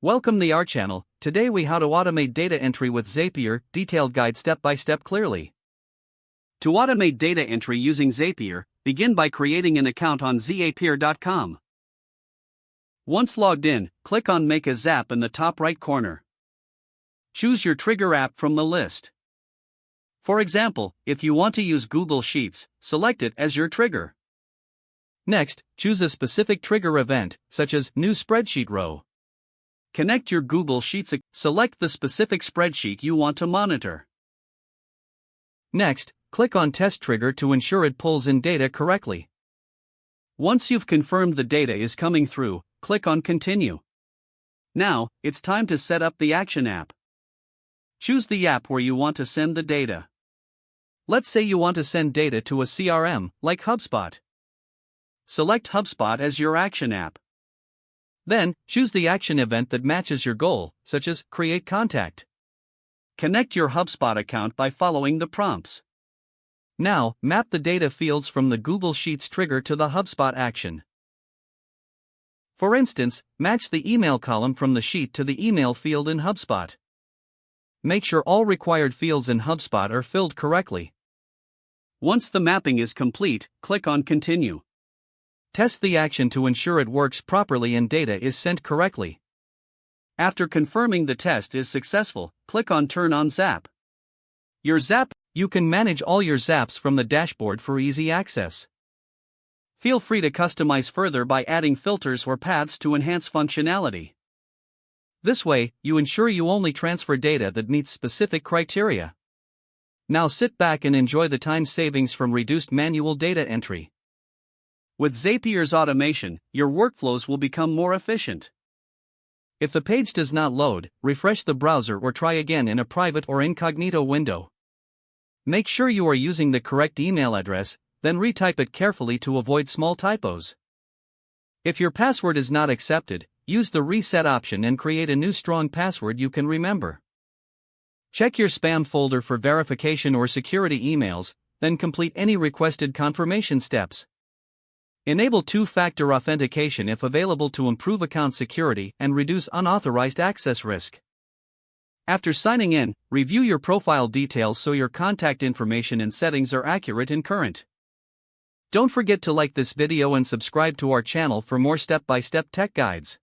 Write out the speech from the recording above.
Welcome to our channel. Today we how to automate data entry with Zapier, detailed guide step by step clearly. To automate data entry using Zapier, begin by creating an account on zapier.com. Once logged in, click on Make a Zap in the top right corner. Choose your trigger app from the list. For example, if you want to use Google Sheets, select it as your trigger. Next, choose a specific trigger event, such as New Spreadsheet Row. Connect your Google Sheets. Select the specific spreadsheet you want to monitor. Next, click on Test Trigger to ensure it pulls in data correctly. Once you've confirmed the data is coming through, click on Continue. Now, it's time to set up the Action app. Choose the app where you want to send the data. Let's say you want to send data to a CRM, like HubSpot. Select HubSpot as your Action app. Then, choose the action event that matches your goal, such as Create Contact. Connect your HubSpot account by following the prompts. Now, map the data fields from the Google Sheets trigger to the HubSpot action. For instance, match the email column from the sheet to the email field in HubSpot. Make sure all required fields in HubSpot are filled correctly. Once the mapping is complete, click on Continue. Test the action to ensure it works properly and data is sent correctly. After confirming the test is successful, click on Turn on Zap. You can manage all your zaps from the dashboard for easy access. Feel free to customize further by adding filters or paths to enhance functionality. This way, you ensure you only transfer data that meets specific criteria. Now sit back and enjoy the time savings from reduced manual data entry. With Zapier's automation, your workflows will become more efficient. If the page does not load, refresh the browser or try again in a private or incognito window. Make sure you are using the correct email address, then retype it carefully to avoid small typos. If your password is not accepted, use the reset option and create a new strong password you can remember. Check your spam folder for verification or security emails, then complete any requested confirmation steps. Enable two-factor authentication if available to improve account security and reduce unauthorized access risk. After signing in, review your profile details so your contact information and settings are accurate and current. Don't forget to like this video and subscribe to our channel for more step-by-step tech guides.